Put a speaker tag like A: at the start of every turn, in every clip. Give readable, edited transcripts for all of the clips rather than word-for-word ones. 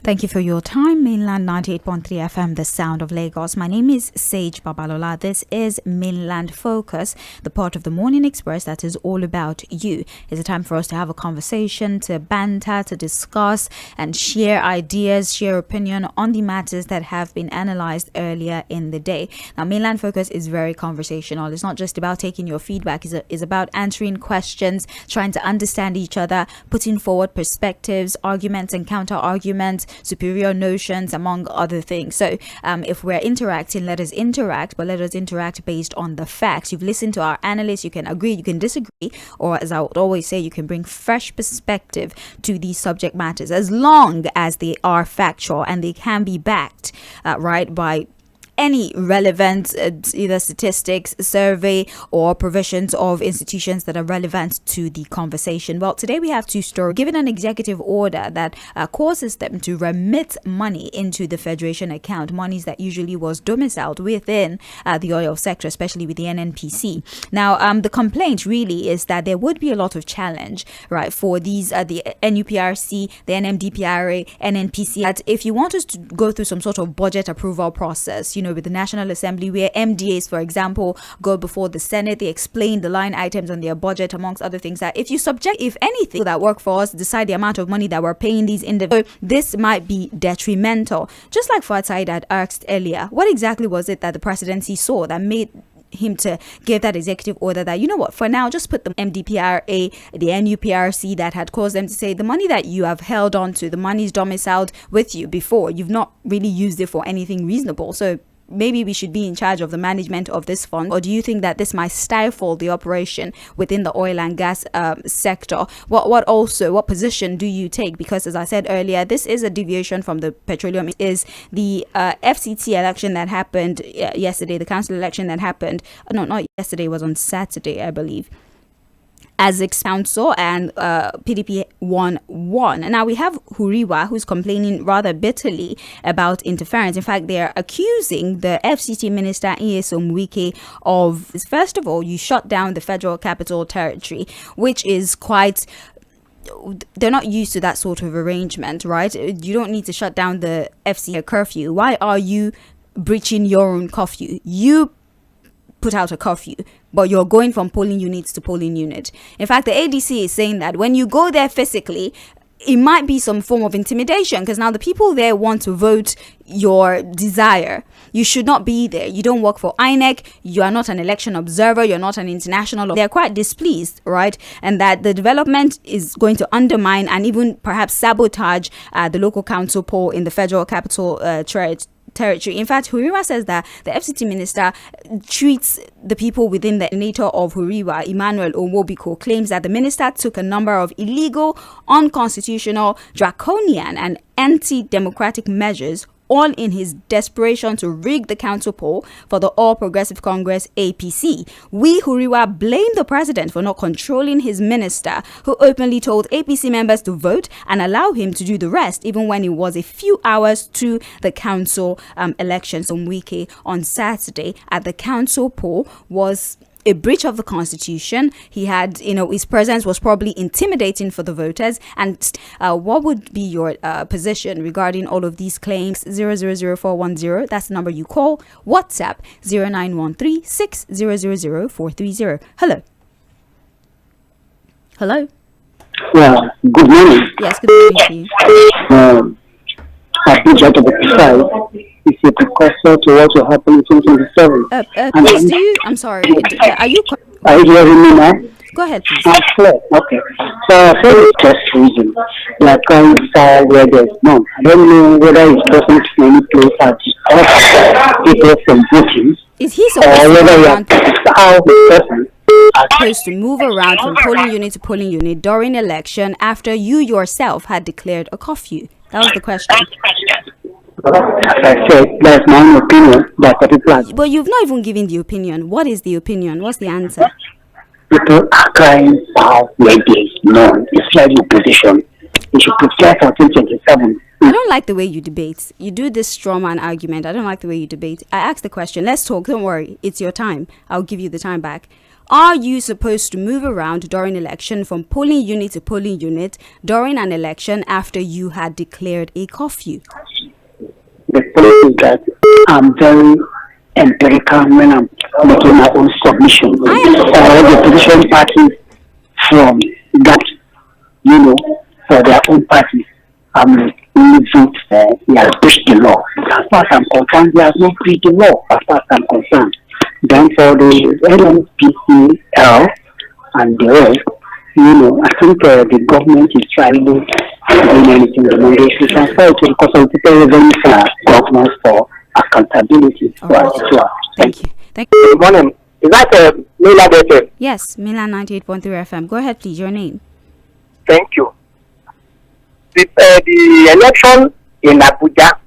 A: Thank you for your time. Mainland 98.3 FM, the sound of Lagos. My name is Sage Babalola. This is Mainland Focus, the part of the Morning Express that is all about you. It's a time for us to have a conversation, to banter, to discuss and share ideas, share opinion on the matters that have been analyzed earlier in the day. Now, Mainland Focus is very conversational. It's not just about taking your feedback. It's about answering questions, trying to understand each other, putting forward perspectives, arguments and counter arguments, superior notions, among other things. So if we're interacting, let us interact, but let us interact based on the facts. You've listened to our analysts. You can agree, you can disagree, or as I would always say, you can bring fresh perspective to these subject matters, as long as they are factual and they can be backed right by any relevant either statistics, survey, or provisions of institutions that are relevant to the conversation. Well, today we have two stories. Given an executive order that causes them to remit money into the Federation account, monies that usually was domiciled within the oil sector, especially with the NNPC. Now, the complaint really is that there would be a lot of challenge, right, for these, the NUPRC, the NMDPRA, NNPC, that if you want us to go through some sort of budget approval process, with the National Assembly, where MDAs, for example, go before the Senate, they explain the line items on their budget, amongst other things, that if you subject, if anything, that work for us, decide the amount of money that we're paying these individuals, this might be detrimental. Just like Fᴜʟᴜ had asked earlier, what exactly was it that the presidency saw that made him to give that executive order that, for now, just put the MDPRA, the NUPRC that had caused them to say the money that you have held on to, the money's domiciled with you before, you've not really used it for anything reasonable. So maybe we should be in charge of the management of this fund? Or do you think that this might stifle the operation within the oil and gas sector? What position do you take? Because as I said earlier, this is a deviation from the petroleum. It is the FCT election that happened yesterday, the council election that happened. No, not yesterday, it was on Saturday, I believe. As council and PDP won. Now we have Huriwa, who's complaining rather bitterly about interference. In fact, they're accusing the FCT minister Nyesom Wike of, first of all, you shut down the Federal Capital Territory, which is quite, they're not used to that sort of arrangement, right? You don't need to shut down the FCT curfew. Why are you breaching your own curfew? You put out a curfew, but you're going from polling units to polling unit. In fact, the ADC is saying that when you go there physically, it might be some form of intimidation, because now the people there want to vote your desire. You should not be there. You don't work for INEC. You are not an election observer. You're not an international. They're quite displeased, right? And that the development is going to undermine and even perhaps sabotage the local council poll in the Federal Capital Territory. In fact, Huriwa says that the FCT minister treats the people within the senator of Huriwa, Emmanuel Omobiko, claims that the minister took a number of illegal, unconstitutional, draconian and anti-democratic measures, all in his desperation to rig the council poll for the All Progressive Congress APC. We, Huriwa, blame the president for not controlling his minister, who openly told APC members to vote and allow him to do the rest, even when it was a few hours to the council elections. On Wike on Saturday at the council poll was a breach of the constitution. He had, his presence was probably intimidating for the voters. And what would be your position regarding all of these claims? 000410, that's the number you call. WhatsApp 0913 6000 430. Hello.
B: Yeah, good morning.
A: Yes, good morning to you.
B: I think that the is a precursor to what will happen in 2027.
A: Please, I'm sorry. Are you
B: hearing me now?
A: Go ahead, please.
B: Clear. Okay. So, for the just reason, they are trying to find where there's none. I don't know whether it's possible to any place at people from voting.
A: Is he supposed to move around from polling unit to polling unit during election after you yourself had declared a curfew? That was the question.
B: As I said, that's my own opinion. That's what it was.
A: But you've not even given the opinion. What is the opinion? What's the answer?
B: People are crying foul where there is none. It's like your position. You should prepare for 2027.
A: I don't like the way you debate. You do this straw man argument. I don't like the way you debate. I asked the question. Let's talk. Don't worry. It's your time. I'll give you the time back. Are you supposed to move around during election from polling unit to polling unit during an election after you had declared a curfew?
B: The point is that I'm very empirical when I'm making my own submission. All the opposition parties from that, for their own parties, only vote for, they have breached the law. As far as I'm concerned, they have not breached the law, as far as I'm concerned. Then for the NMPCL and the rest, I think the government is trying to do anything. They should transfer it to the consultative revenue government for accountability.
A: Thank you.
C: Good morning. Is that Milan FM?
A: Yes, Milan 98.3 FM. Go ahead, please. Your name.
C: Thank you. The election in Abuja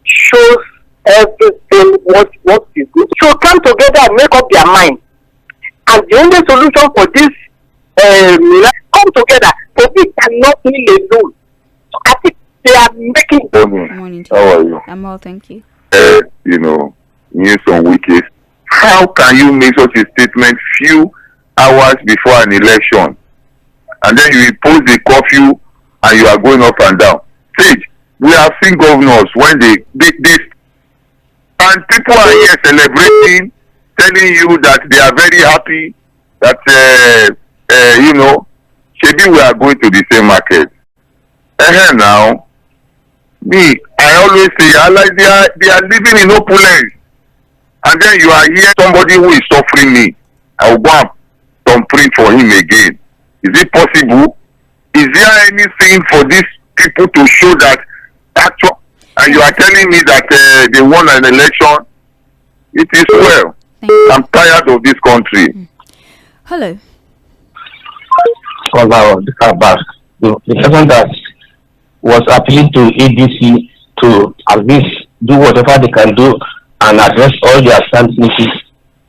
C: shows everything what is good. So come together and make up their mind. And the only solution for this come together. We cannot live alone. So I think they are making.
D: Good morning. How are you?
A: I'm well, thank you.
D: News on weekends. How can you make such a statement few hours before an election, and then you impose the curfew and you are going up and down? Sage, we have seen governors when they this, and people are here celebrating, telling you that they are very happy that maybe we are going to the same market. Now, I always say, they are living in opulence. And then you are here, somebody who is suffering me. I will go and thumbprint for him again. Is it possible? Is there anything for these people to show that actual? And you are telling me that they won an election? It is well. I'm tired of this country.
A: Hello.
E: The person that was appealing to ADC to at least do whatever they can do and address all their stances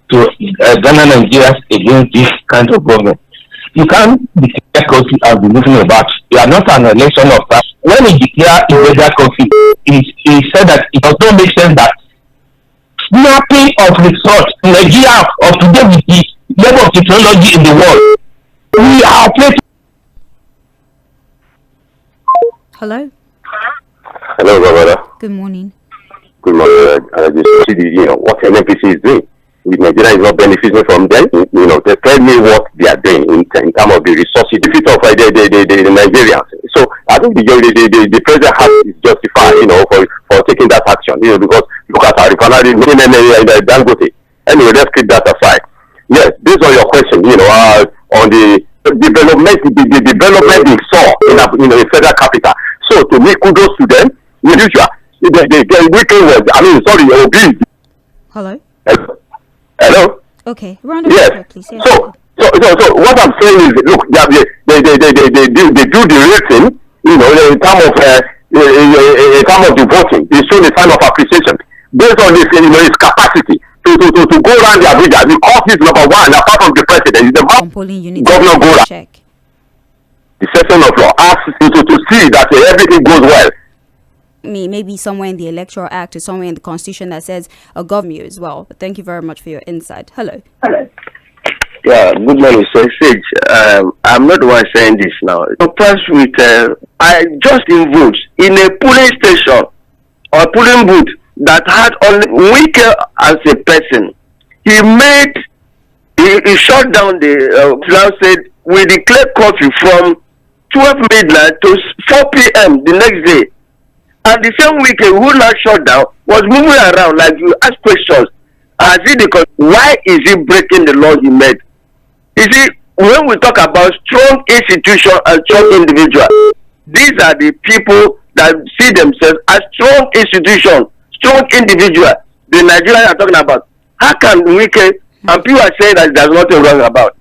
E: to Ghana Nigerians against this kind of government. You can't declare coffee and be moving about. You are not an election of that. When he declared illegal coffee, he said that it does not make sense that snapping of results in Nigeria of today with the level of technology in the world, we are playing.
A: Hello.
D: Hello, brother.
A: Good morning.
D: Good morning. I just see what NPC is doing. If Nigeria is not benefiting from them, they tell me what they are doing in terms of the resources defeat of the Nigerians. So I think the president has is justified, for taking that action, because look at our refinery, Dangote. Anyway, let's keep that aside. Yes, based on your question, on the development we saw in a federal capital. So to me, kudos to them. The weekend was, obese.
A: Hello.
D: Hello.
A: Okay. Round of
D: yes.
A: Please. Yes.
D: So what I'm saying is, look, they do the rating, in terms of the voting. They show the sign of appreciation based on his capacity to go around the Abuja. Because he's number one, apart from the president, is the governor go around. The section of law asks to see that everything goes well.
A: Maybe somewhere in the Electoral Act or somewhere in the Constitution that says a governor as well. But thank you very much for your insight. Hello.
E: Yeah, good morning, Sage. I'm not the one saying this now. First with I just involved in a polling station or polling booth that had only Wike as a person. He shut down the plan, said we declare curfew from 12 midnight to 4 p.m. the next day. And the same weekend, who now shut down was moving around like you ask questions. Why is he breaking the law he made? You see, when we talk about strong institution and strong individual, these are the people that see themselves as strong institution, strong individual. The Nigerians are talking about. How can we and people are saying that there's nothing wrong about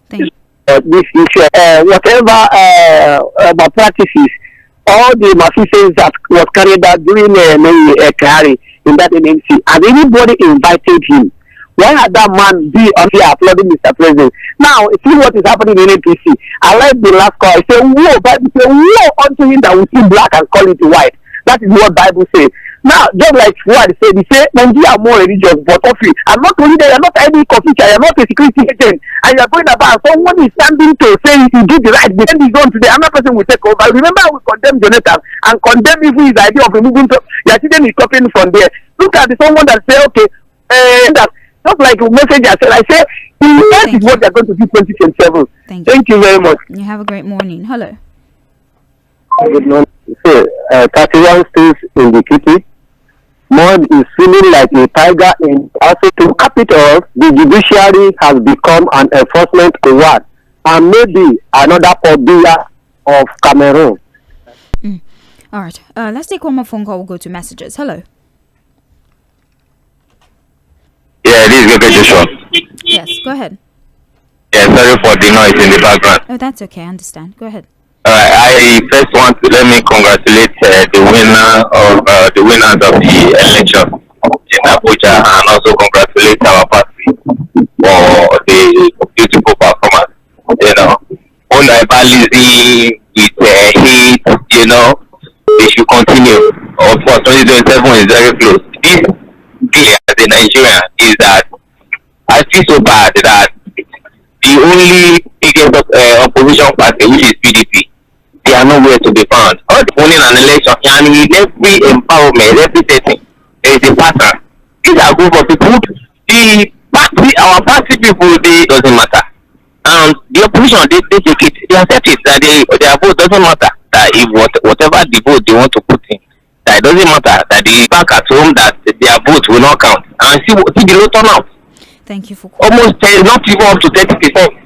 B: this issue? Whatever practices, all the malfeasance that was carried out during carry in that NMC, and anybody invited him. Why had that man be on here applauding Mr. President? Now, see what is happening in APC. I like the last call. I say, woe, Bible say, woe unto him that will see black and call it white. That is what Bible says.
C: Now, just like what they say Nigeria are more religious, but coffee. And not only that, you're not any coffee, you're not a security agent, and you're going about someone is standing to say you did the right, then he's on today. Another person will take over. Remember, we condemn Jonathan and condemn even his idea of removing your children is copying from there. Look at someone that say, okay, that just like a message I said, that is what they're going to do 2027. Thank you very much.
A: You have a great morning. Hello.
C: Good morning. So, 31 states in the kitty. Mod is feeling like a tiger in also to capitals. The judiciary has become an enforcement award and maybe another Pobia of Cameroon.
A: All right. Let's take one more phone call. We'll go to messages. Hello.
D: Yeah, this is Joshua.
A: Yes, go ahead.
D: Yeah, sorry for the noise in the background.
A: Oh, that's okay. I understand. Go ahead.
D: I first want to let me congratulate the winners of the election in Abuja, and also congratulate our party for the beautiful performance. You know, tribalism is hate. You know, they should continue. Of course, 2027 is very close. This clear as a Nigerian is that I feel so bad that the only biggest opposition party, which is PDP, they are nowhere to be found. All the winning an election, and in every empowerment, every setting, there is a partner. These are group of people. The party, our party people, they doesn't matter. And the opposition, they take it, they accept it, that their vote doesn't matter. That if whatever the vote they want to put in, that it doesn't matter. That they back at home, that their vote will not count. And see the low turnout.
A: Thank you for calling.
D: Almost not even up to 30%.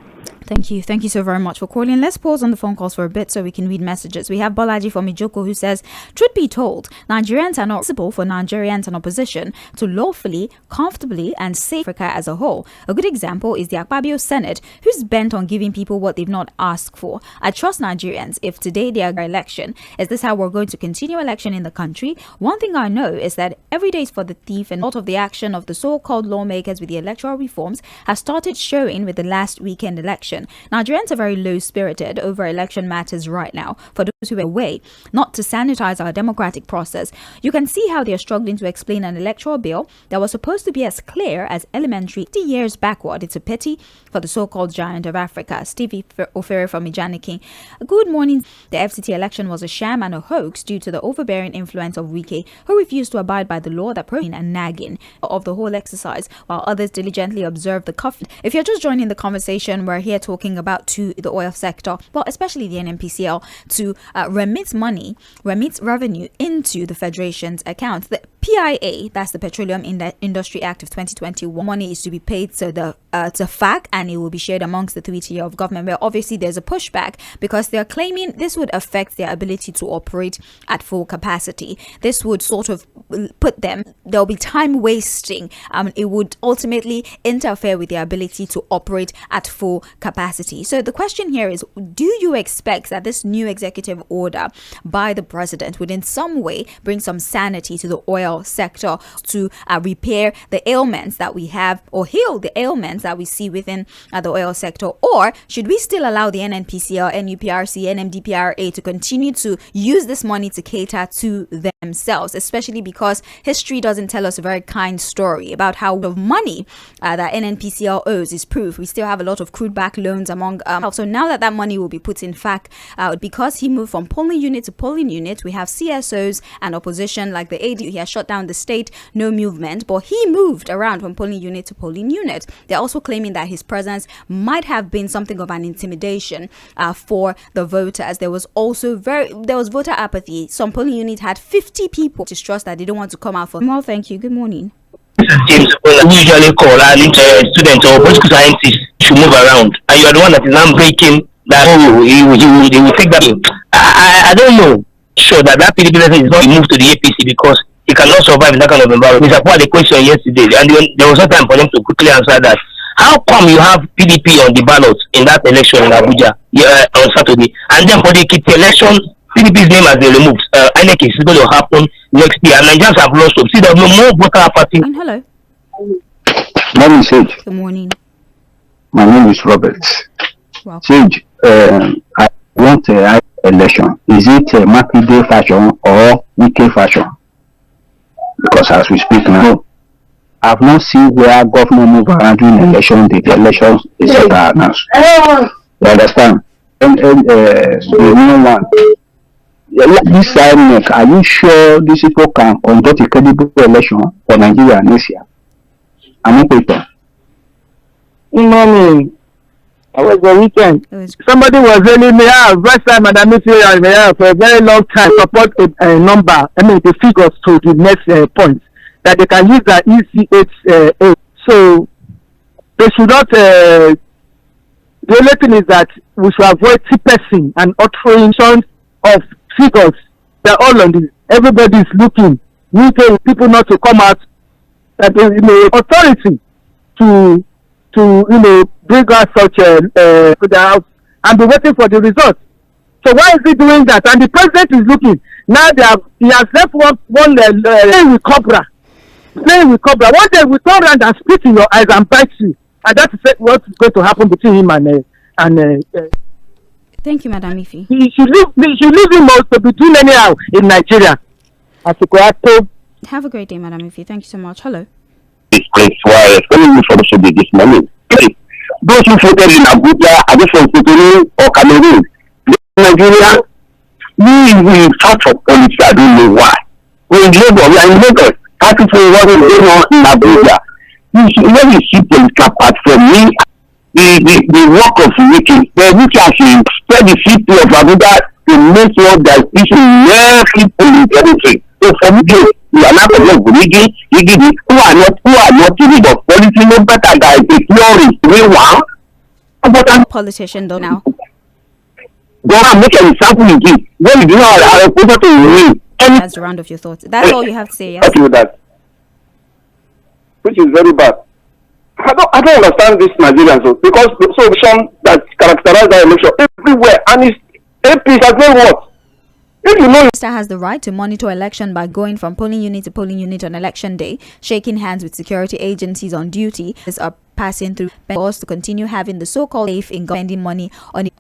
A: Thank you. Thank you so very much for calling. Let's pause on the phone calls for a bit so we can read messages. We have Bolaji from Ijoko who says, truth be told, Nigerians are not possible for Nigerians and opposition to lawfully, comfortably and save Africa as a whole. A good example is the Akpabio Senate, who's bent on giving people what they've not asked for. I trust Nigerians. If today they are election, is this how we're going to continue election in the country? One thing I know is that every day is for the thief, and a lot of the action of the so-called lawmakers with the electoral reforms has started showing with the last weekend election. Nigerians are very low-spirited over election matters right now. For those who are away, not to sanitize our democratic process, you can see how they are struggling to explain an electoral bill that was supposed to be as clear as elementary 50 years backward. It's a pity for the so-called giant of Africa. Stevie Ofere from Ijanikin. Good morning. The FCT election was a sham and a hoax due to the overbearing influence of Wike, who refused to abide by the law that prohibited and nagging of the whole exercise, while others diligently observed the cuff. If you're just joining the conversation, we're here talking about the oil sector, well, especially the NNPCL, to remit revenue into the Federation's account. The PIA, that's the Petroleum Industry Act of 2021, money is to be paid to the to FAC, and it will be shared amongst the 3 tier of government, where obviously there's a pushback because they're claiming this would affect their ability to operate at full capacity. This would sort of put them, there'll be time wasting. It would ultimately interfere with their ability to operate at full capacity. So the question here is, do you expect that this new executive order by the president would in some way bring some sanity to the oil sector to repair the ailments that we have, or heal the ailments that we see within the oil sector? Or should we still allow the NNPCL, NUPRC, NMDPRA to continue to use this money to cater to themselves, especially because history doesn't tell us a very kind story about how the money that NNPCL owes is proof. We still have a lot of crude back loans among so now that money will be put in fact because he moved from polling unit to polling unit, we have CSOs and opposition like the AD. He has shut down the state, no movement, but he moved around from polling unit to polling unit. They're also claiming that his presence might have been something of an intimidation for the voters. There was voter apathy. Some polling unit had 50 people distrust that they don't want to come out for. Well, thank you. Good morning.
F: James, we usually call students or political scientists should move around, and you are the one that is now breaking that. He will take that. I don't know. Sure that PDP is not moved to the APC because he cannot survive in that kind of environment. It's a question yesterday, and there was no time for them to quickly answer that. How come you have PDP on the ballot in that election in Abuja on Saturday, and then for the Ekiti election, PDP's name has been removed? INEC is going to happen next year, and Nigerians have lost hope. See, there's no more voter apathy.
A: Hello.
B: Morning, Sage.
A: Good morning.
B: My name is Robert.
A: Welcome.
B: Sage, I want election. Is it a Makinde fashion or Wike fashion? Because as we speak now, I've not seen where government move around during election, the elections is announced. You understand? And the new one. This side, are you sure these people can conduct a credible election for Nigeria next year? I'm not paper.
E: Morning. I was the weekend. Somebody was telling me, first time Madam Mrs. for a very long time support a number, the figures to the next point, that they can use the ECH. So they should not. The only thing is that we should avoid tipsing and alteration of figures. They're all on this. Everybody is looking. We tell people not to come out. That there is authority to bring out such to the house and be waiting for the results. So why is he doing that? And the president is looking. Now he has left one playing with Cobra. Playing with Cobra. One day we turn around and spit in your eyes and bite you. And that is what is going to happen between him and
A: Thank you, Madam Ife.
E: He should leave him out to be doing anyhow in Nigeria.
A: Have a great day, Madam Ife. Thank you so much. Hello.
D: This place why especially for the this morning. Those who voted in Abuja, are they from Cotonou or Cameroon? Nigeria, we fought for policy. I don't know why. We in Lagos, party for what is going on in Abuja. When you see political part from me, the work of Wiki, we can spread the city of Abuja to make sure that this is where people in everything. So for me, we are not going to who are not thinking of policy, no better than the theory. We want. But I'm
A: politician though now.
D: Go and make an example in this. When you do not to win.
A: That's the round of your thoughts. That's all you have to say. Yes?
C: With that, which is very bad. I don't understand this Nigerians though, because the solution that characterize that election everywhere and it's APs has been what? If you know
A: Minister has the right to monitor election by going from polling unit to polling unit on election day, shaking hands with security agencies on duty, are passing through laws to continue having the so-called safe in spending money on it.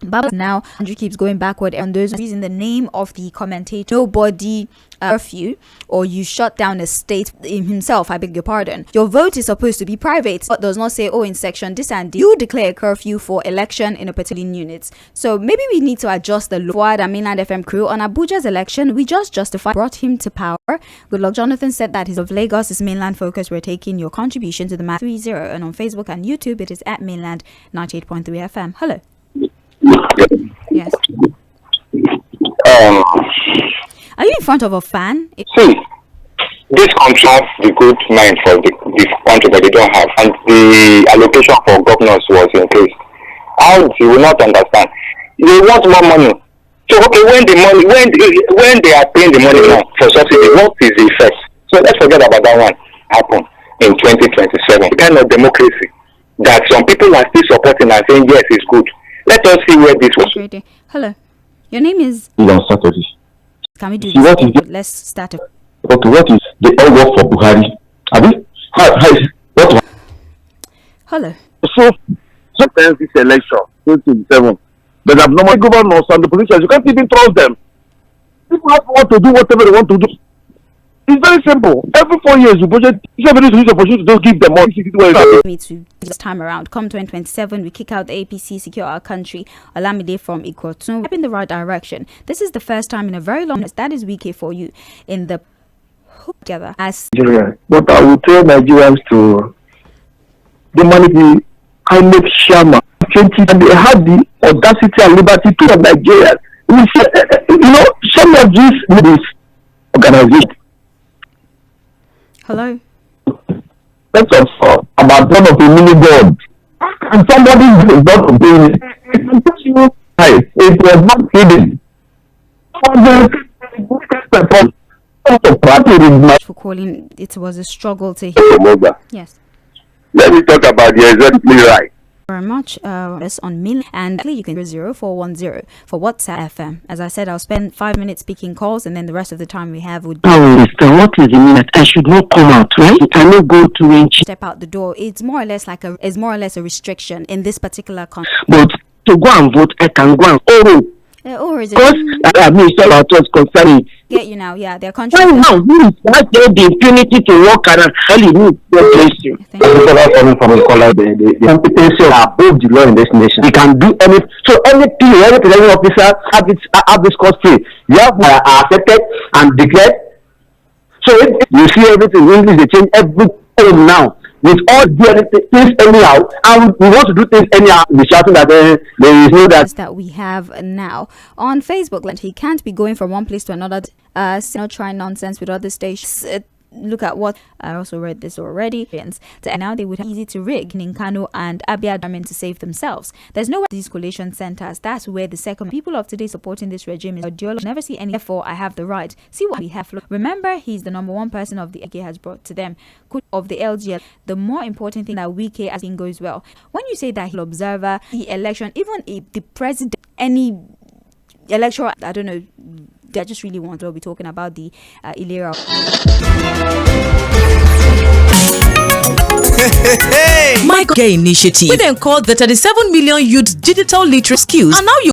A: But now Andrew keeps going backward and those in the name of the commentator nobody curfew, or you shut down a state himself, I beg your pardon. Your vote is supposed to be private, but does not say, oh, in section this and you declare a curfew for election in a particular unit. So maybe we need to adjust the law. And Mainland FM crew on Abuja's election, we just justified brought him to power. Good luck. Jonathan said that he's of Lagos is Mainland Focus. We're taking your contribution to the Math 30, and on Facebook and YouTube it is at Mainland 98.3 FM. Hello. Yes. Are you in front of a fan?
D: See, this country has the good mind for the country, but they don't have, and the allocation for governors was increased. How you will not understand? They want more money. So okay, when they are paying the money now for subsidy, what is the effect? So let's forget about that one. Happen in 2027. The kind of democracy that some people are still supporting and saying yes, it's good. Let us see where this was.
A: Hello. Your name is
G: Saturday.
A: Can we do this?
G: What is
A: Let's start.
G: Okay, what is the all work for Buhari? What?
A: Hello.
E: So sometimes this election, 2027, the abnormal governors and the politicians, you can't even trust them. People have want to do whatever they want to do. It's very simple. Every 4 years, you budget. Somebody to use the opportunity to give them money.
A: Me to this time around. Come 2027, we kick out the APC, secure our country. Olamide from Ikotun. We're in the right direction. This is the first time in a very long time. That is week for you in the together as
E: Nigeria. But I will tell Nigerians to the money I make Shama 20, and they had the audacity and liberty to Nigeria. Some of these organizations.
A: Hello.
G: Let's talk about one of the mini gods. And somebody is not obeying it. It was not hidden.
A: For calling, it was a struggle to hear. Yes.
D: Let me talk about the exactly right.
A: Very much this on Mill, and you can 0410 for WhatsApp FM. As I said, I'll spend 5 minutes speaking calls, and then the rest of the time we have would be
B: what is the minute? I should not come out, right? I cannot go to
A: step out the door. It's more or less like a restriction in this particular country.
B: But to go and vote, I can go and
A: Or is it?
C: Because it's all about us concerning.
A: Get you now, yeah, their country.
C: Why now? Who is that the impunity to work and really need to place you?
G: Coming from a color, the competency are above the law in this nation. He can do anything. So anything, any presiding officer have this cost free. You have accepted and declared. So if you see everything, English they change every time now. With all the things anyhow, and we want to do things anyhow. We shouting that there is no
A: that we have now on Facebook. Like he can't be going from one place to another. Not trying nonsense with other stations. Look at what I also read this already. And now they would have easy to rig in Kano and Abia determined to save themselves. There's no way these collation centers. That's where the second people of today supporting this regime is ideology. Never see any. Therefore, I have the right. See what we have. Remember, he's the number one person of the AK has brought to them. Of the LGL, the more important thing that we care as thing goes well. When you say that he'll observe the election, even if the president, any electoral, I don't know. I just really want to be talking about the Ilera.
H: My initiative. We then called the 37 million youth digital literacy skills, and now you